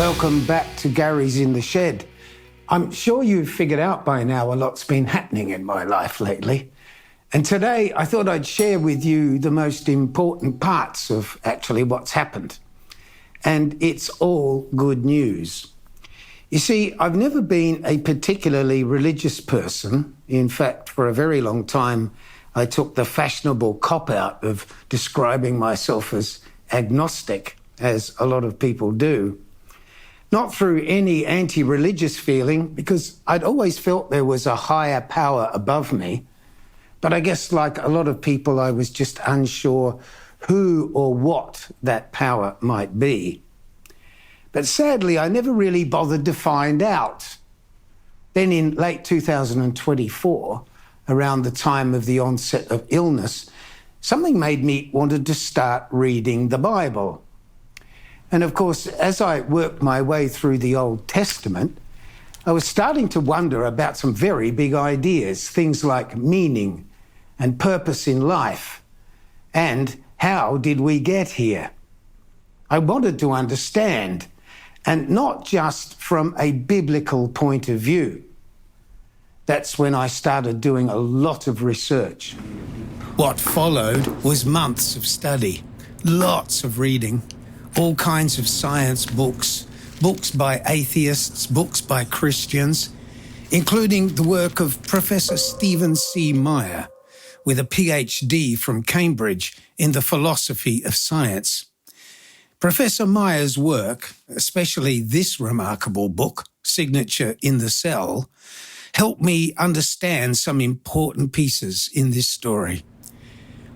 Welcome back to Gary's in the Shed. I'm sure you've figured out by now a lot's been happening in my life lately. And today I thought I'd share with you the most important parts of actually what's happened. And it's all good news. You see, I've never been a particularly religious person. In fact, for a very long time, I took the fashionable cop-out of describing myself as agnostic, as a lot of people do. Not through any anti-religious feeling, because I'd always felt there was a higher power above me. But I guess like a lot of people, I was just unsure who or what that power might be. But sadly, I never really bothered to find out. Then in late 2024, around the time of the onset of illness, something made me wanted to start reading the Bible. And of course, as I worked my way through the Old Testament, I was starting to wonder about some very big ideas, things like meaning and purpose in life, and how did we get here? I wanted to understand, and not just from a biblical point of view. That's when I started doing a lot of research. What followed was months of study, lots of reading, all kinds of science books, books by atheists, books by Christians, including the work of Professor Stephen C. Meyer, with a PhD from Cambridge in the philosophy of science. Professor Meyer's work, especially this remarkable book, Signature in the Cell, helped me understand some important pieces in this story.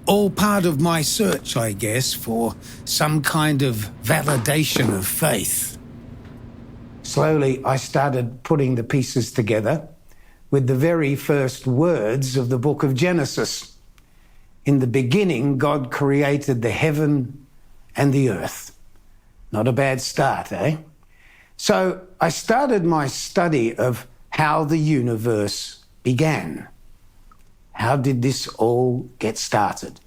All part of my search, I guess, for some kind of validation of faith. Slowly, I started putting the pieces together with the very first words of the book of Genesis. In the beginning, God created the heaven and the earth. Not a bad start, eh? So I started my study of how the universe began. How did this all get started?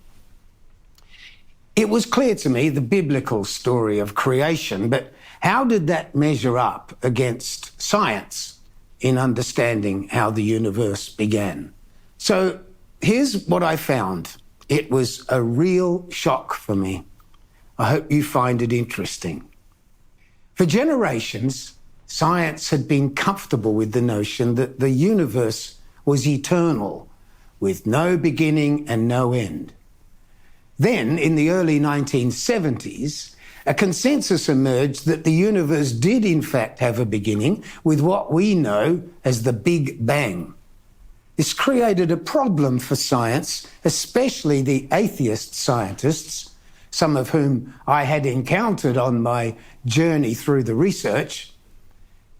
It was clear to me the biblical story of creation, but how did that measure up against science in understanding how the universe began? So here's what I found. It was a real shock for me. I hope you find it interesting. For generations, science had been comfortable with the notion that the universe was eternal, with no beginning and no end. Then, in the early 1970s, a consensus emerged that the universe did in fact have a beginning with what we know as the Big Bang. This created a problem for science, especially the atheist scientists, some of whom I had encountered on my journey through the research.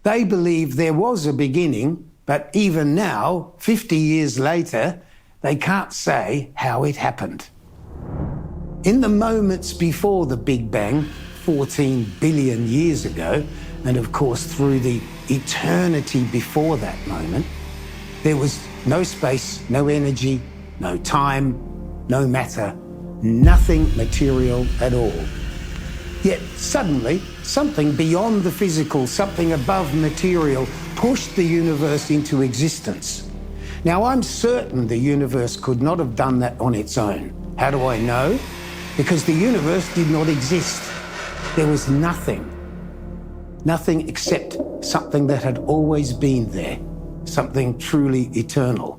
They believed there was a beginning, but even now, 50 years later, they can't say how it happened. In the moments before the Big Bang, 14 billion years ago, and of course through the eternity before that moment, there was no space, no energy, no time, no matter, nothing material at all. Yet suddenly, something beyond the physical, something above material, pushed the universe into existence. Now, I'm certain the universe could not have done that on its own. How do I know? Because the universe did not exist. There was nothing. Nothing except something that had always been there, something truly eternal.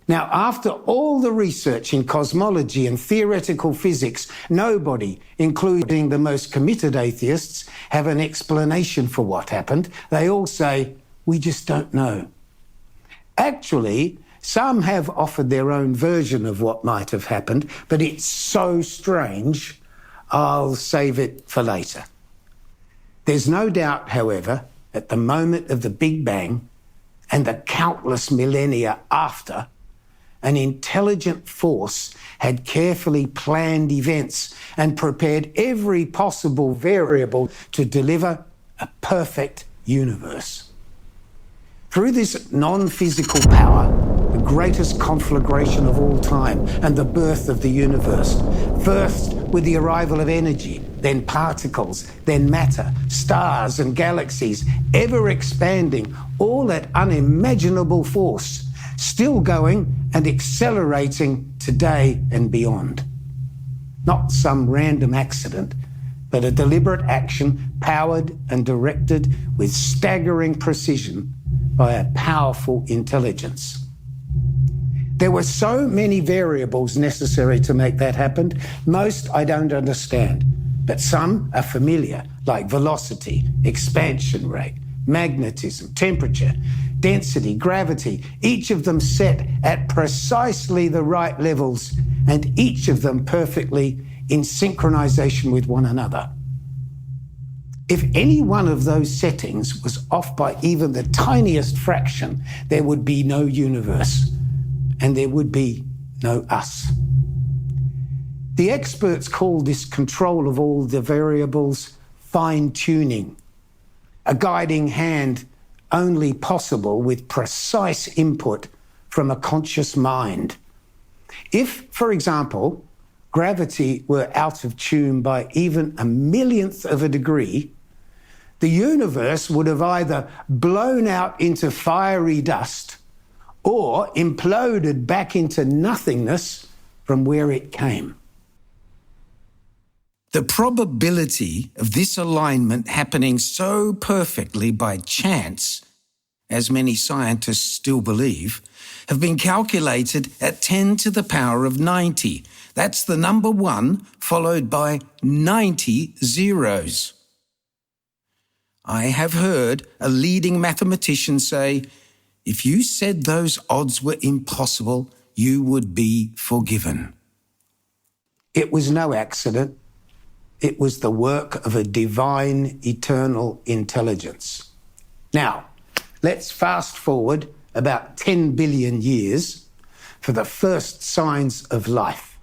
Now, after all the research in cosmology and theoretical physics, nobody, including the most committed atheists, have an explanation for what happened. They all say, we just don't know. Actually, some have offered their own version of what might have happened, but it's so strange, I'll save it for later. There's no doubt, however, at the moment of the Big Bang and the countless millennia after, an intelligent force had carefully planned events and prepared every possible variable to deliver a perfect universe. Through this non-physical power, the greatest conflagration of all time and the birth of the universe, first with the arrival of energy, then particles, then matter, stars and galaxies, ever expanding, all at unimaginable force, still going and accelerating today and beyond. Not some random accident, but a deliberate action powered and directed with staggering precision by a powerful intelligence. There were so many variables necessary to make that happen. Most I don't understand, but some are familiar, like velocity, expansion rate, magnetism, temperature, density, gravity, each of them set at precisely the right levels and each of them perfectly in synchronization with one another. If any one of those settings was off by even the tiniest fraction, there would be no universe and there would be no us. The experts call this control of all the variables fine-tuning, a guiding hand only possible with precise input from a conscious mind. If, for example, gravity were out of tune by even a millionth of a degree, the universe would have either blown out into fiery dust or imploded back into nothingness from where it came. The probability of this alignment happening so perfectly by chance, as many scientists still believe, have been calculated at 10 to the power of 90. That's the number 1 followed by 90 zeros. I have heard a leading mathematician say, if you said those odds were impossible, you would be forgiven. It was no accident. It was the work of a divine, eternal intelligence. Now, let's fast forward about 10 billion years for the first signs of life.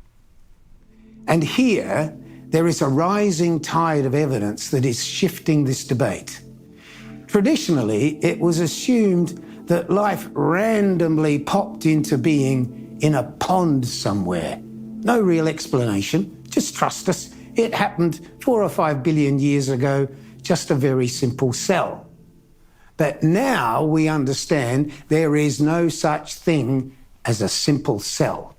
And here, there is a rising tide of evidence that is shifting this debate. Traditionally, it was assumed that life randomly popped into being in a pond somewhere. No real explanation, just trust us. It happened 4 or 5 billion years ago, just a very simple cell. But now we understand there is no such thing as a simple cell.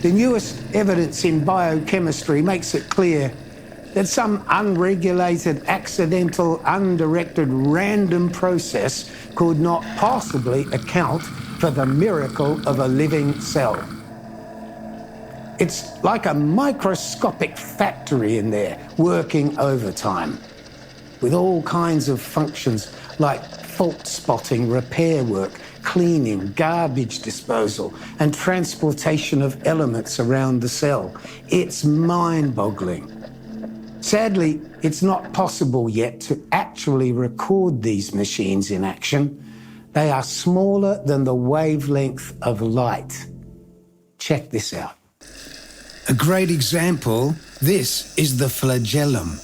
The newest evidence in biochemistry makes it clear that some unregulated, accidental, undirected, random process could not possibly account for the miracle of a living cell. It's like a microscopic factory in there, working overtime, with all kinds of functions like fault spotting, repair work, cleaning, garbage disposal, and transportation of elements around the cell. It's mind-boggling. Sadly, it's not possible yet to actually record these machines in action. They are smaller than the wavelength of light. Check this out. A great example, this is the flagellum,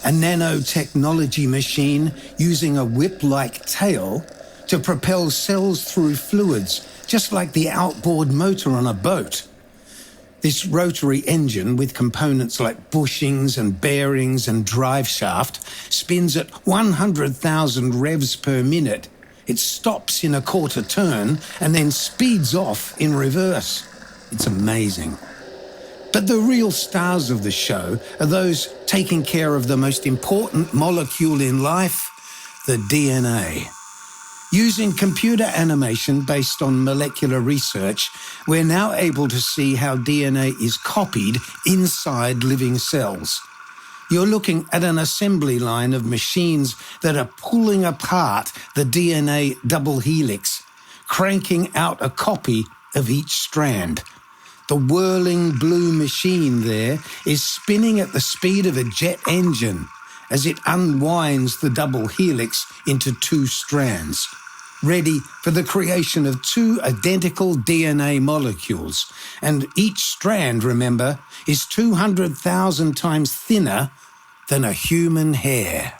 a nanotechnology machine using a whip-like tail to propel cells through fluids, just like the outboard motor on a boat. This rotary engine, with components like bushings and bearings and drive shaft, spins at 100,000 revs per minute. It stops in a quarter turn and then speeds off in reverse. It's amazing. But the real stars of the show are those taking care of the most important molecule in life, the DNA. Using computer animation based on molecular research, we're now able to see how DNA is copied inside living cells. You're looking at an assembly line of machines that are pulling apart the DNA double helix, cranking out a copy of each strand. The whirling blue machine there is spinning at the speed of a jet engine as it unwinds the double helix into 2 strands, ready for the creation of 2 identical DNA molecules. And each strand, remember, is 200,000 times thinner than a human hair.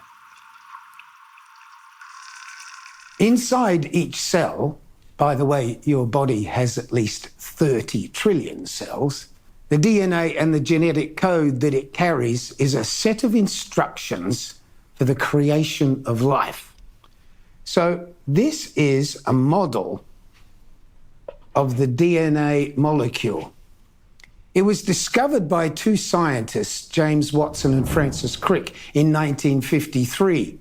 Inside each cell, by the way, your body has at least 30 trillion cells, The DNA and the genetic code that it carries is a set of instructions for the creation of life. So this is a model of the DNA molecule. It was discovered by two scientists, James Watson and Francis Crick, in 1953.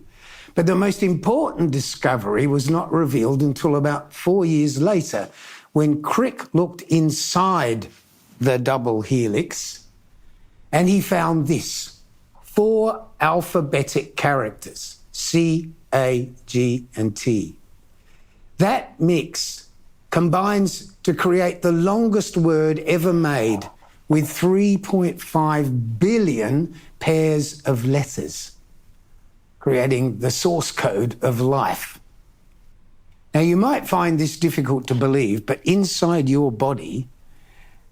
But the most important discovery was not revealed until about 4 years later, when Crick looked inside the double helix and he found this: 4 alphabetic characters, C, A, G, and T. That mix combines to create the longest word ever made, with 3.5 billion pairs of letters, creating the source code of life. Now, you might find this difficult to believe, but inside your body,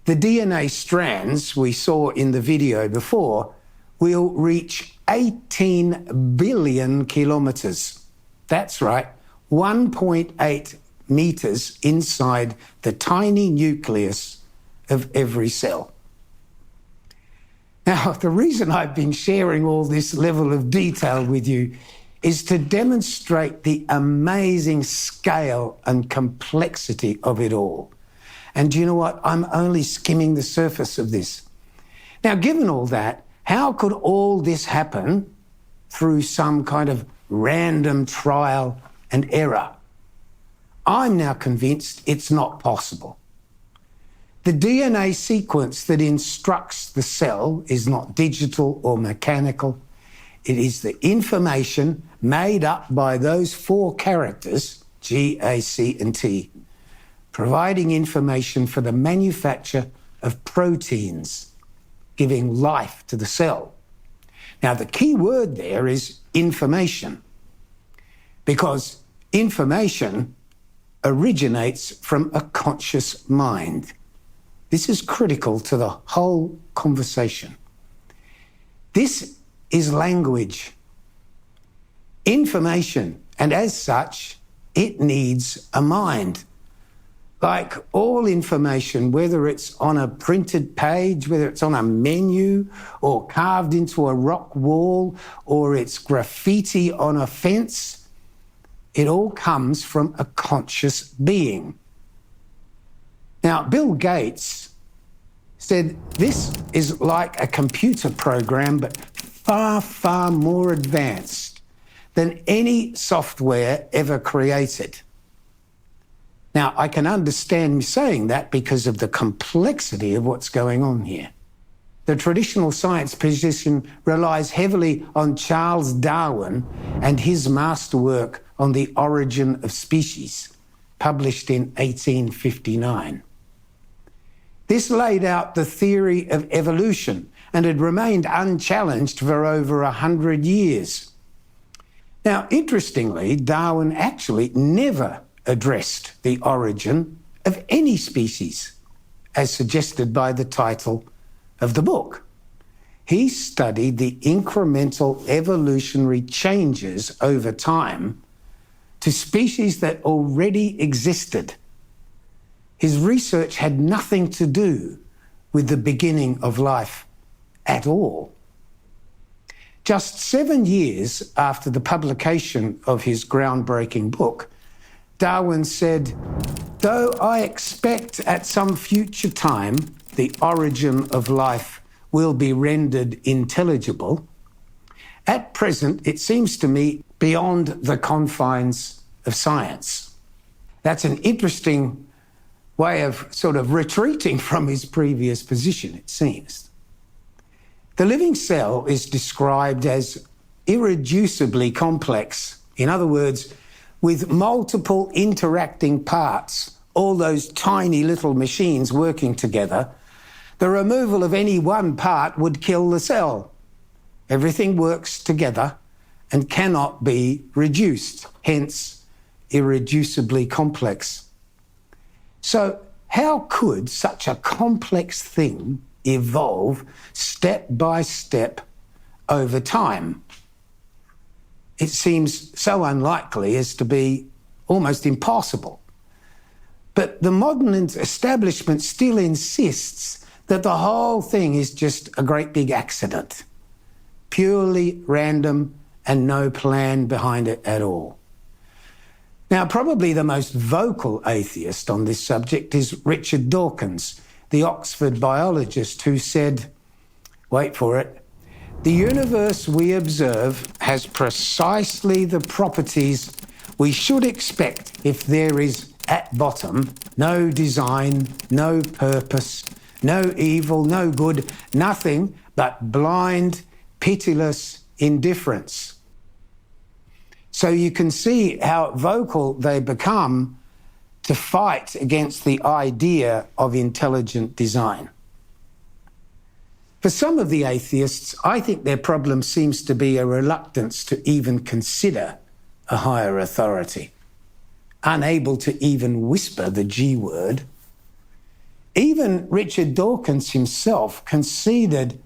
the DNA strands we saw in the video before will reach 18 billion kilometres. That's right, 1.8 metres inside the tiny nucleus of every cell. Now, the reason I've been sharing all this level of detail with you is to demonstrate the amazing scale and complexity of it all. And do you know what? I'm only skimming the surface of this. Now, given all that, how could all this happen through some kind of random trial and error? I'm now convinced it's not possible. The DNA sequence that instructs the cell is not digital or mechanical. It is the information made up by those 4 characters, G, A, C, and T, providing information for the manufacture of proteins, giving life to the cell. Now, the key word there is information, because information originates from a conscious mind. This is critical to the whole conversation. This is language, information, and as such, it needs a mind. Like all information, whether it's on a printed page, whether it's on a menu, or carved into a rock wall, or it's graffiti on a fence, it all comes from a conscious being. Now, Bill Gates said this is like a computer program, but far, far more advanced than any software ever created. Now, I can understand me saying that because of the complexity of what's going on here. The traditional science position relies heavily on Charles Darwin and his masterwork on the origin of species, published in 1859. This laid out the theory of evolution and had remained unchallenged for over 100 years. Now, interestingly, Darwin actually never addressed the origin of any species, as suggested by the title of the book. He studied the incremental evolutionary changes over time to species that already existed. His research had nothing to do with the beginning of life at all. Just 7 years after the publication of his groundbreaking book, Darwin said, "Though I expect at some future time the origin of life will be rendered intelligible, at present it seems to me beyond the confines of science." That's an interesting way of sort of retreating from his previous position, it seems. The living cell is described as irreducibly complex. In other words, with multiple interacting parts, all those tiny little machines working together, the removal of any one part would kill the cell. Everything works together and cannot be reduced, hence irreducibly complex. So how could such a complex thing evolve step by step over time? It seems so unlikely as to be almost impossible. But the modern establishment still insists that the whole thing is just a great big accident, purely random and no plan behind it at all. Now, probably the most vocal atheist on this subject is Richard Dawkins, the Oxford biologist, who said, wait for it, "The universe we observe has precisely the properties we should expect if there is, at bottom, no design, no purpose, no evil, no good, nothing but blind, pitiless indifference." So you can see how vocal they become to fight against the idea of intelligent design. For some of the atheists, I think their problem seems to be a reluctance to even consider a higher authority, unable to even whisper the G word. Even Richard Dawkins himself conceded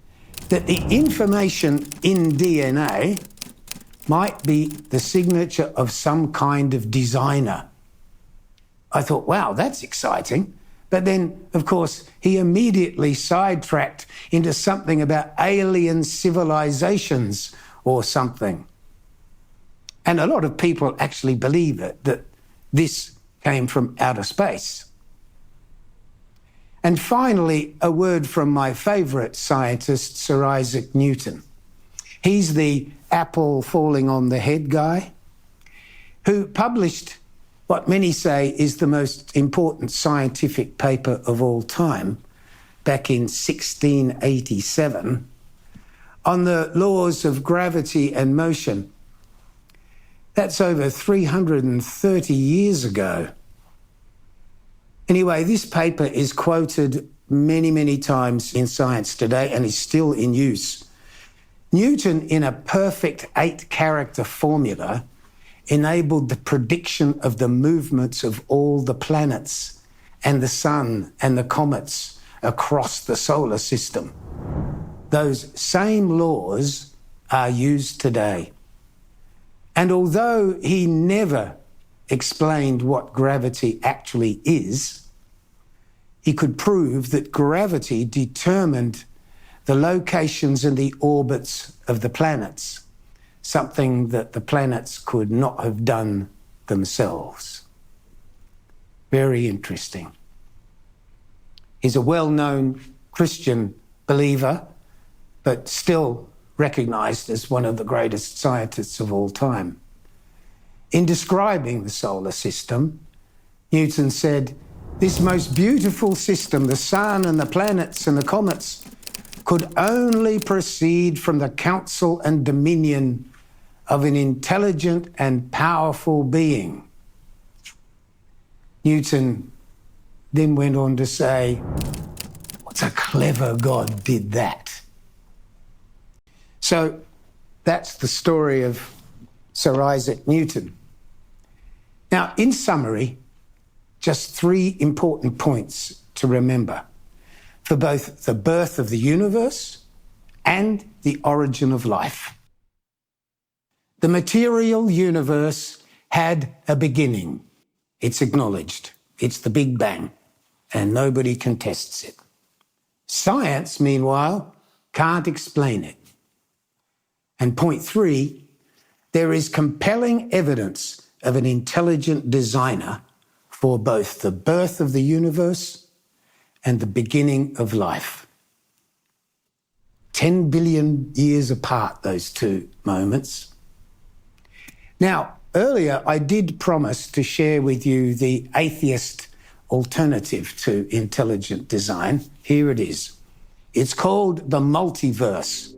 that the information in DNA might be the signature of some kind of designer. I thought, wow, that's exciting. But then, of course, he immediately sidetracked into something about alien civilizations or something. And a lot of people actually believe it, that this came from outer space. And finally, a word from my favourite scientist, Sir Isaac Newton. He's the apple falling on the head guy, who published what many say is the most important scientific paper of all time, back in 1687, on the laws of gravity and motion. That's over 330 years ago. Anyway, this paper is quoted many, many times in science today and is still in use. Newton, in a perfect 8-character formula, enabled the prediction of the movements of all the planets and the sun and the comets across the solar system. Those same laws are used today. And although he never explained what gravity actually is, he could prove that gravity determined the locations and the orbits of the planets, something that the planets could not have done themselves. Very interesting. He's a well-known Christian believer, but still recognised as one of the greatest scientists of all time. In describing the solar system, Newton said, "This most beautiful system, the sun and the planets and the comets, could only proceed from the counsel and dominion of an intelligent and powerful being." Newton then went on to say, "What a clever God did that." So that's the story of Sir Isaac Newton. Now, in summary, just 3 important points to remember for both the birth of the universe and the origin of life. The material universe had a beginning. It's acknowledged. It's the Big Bang, and nobody contests it. Science, meanwhile, can't explain it. And point 3, there is compelling evidence of an intelligent designer for both the birth of the universe and the beginning of life. 10 billion years apart, those 2 moments. Now, earlier I did promise to share with you the atheist alternative to intelligent design. Here it is. It's called the multiverse.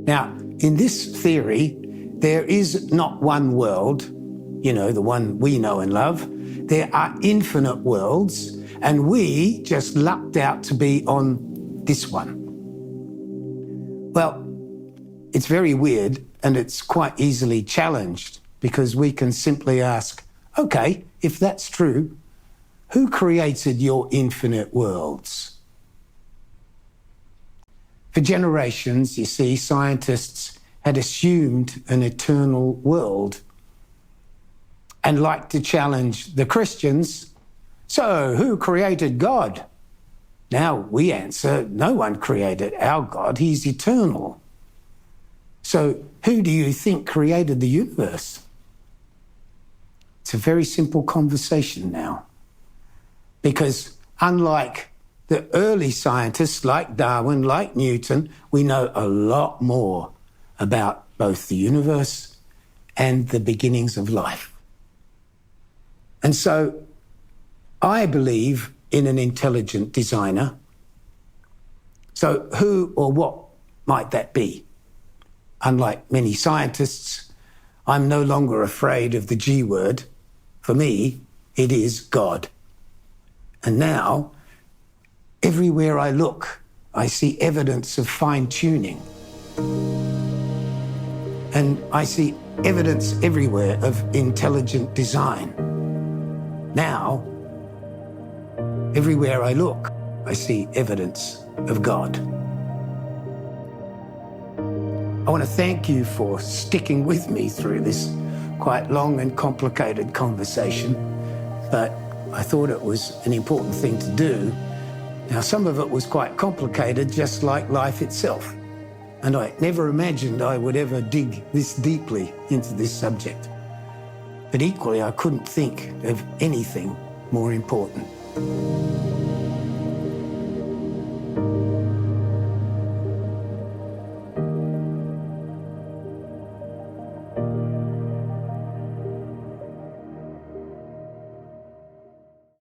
Now, in this theory, there is not one world, the one we know and love. There are infinite worlds, and we just lucked out to be on this one. Well, it's very weird, and it's quite easily challenged, because we can simply ask, okay, if that's true, who created your infinite worlds? For generations, you see, scientists had assumed an eternal world and liked to challenge the Christians. So, who created God? Now we answer, no one created our God, he's eternal. So who do you think created the universe? It's a very simple conversation now. Because unlike the early scientists like Darwin, like Newton, we know a lot more about both the universe and the beginnings of life. And so I believe in an intelligent designer. So who or what might that be? Unlike many scientists, I'm no longer afraid of the G word. For me, it is God. And now, everywhere I look, I see evidence of fine-tuning. And I see evidence everywhere of intelligent design. Now, everywhere I look, I see evidence of God. I want to thank you for sticking with me through this quite long and complicated conversation, but I thought it was an important thing to do. Now, some of it was quite complicated, just like life itself, and I never imagined I would ever dig this deeply into this subject. But equally, I couldn't think of anything more important.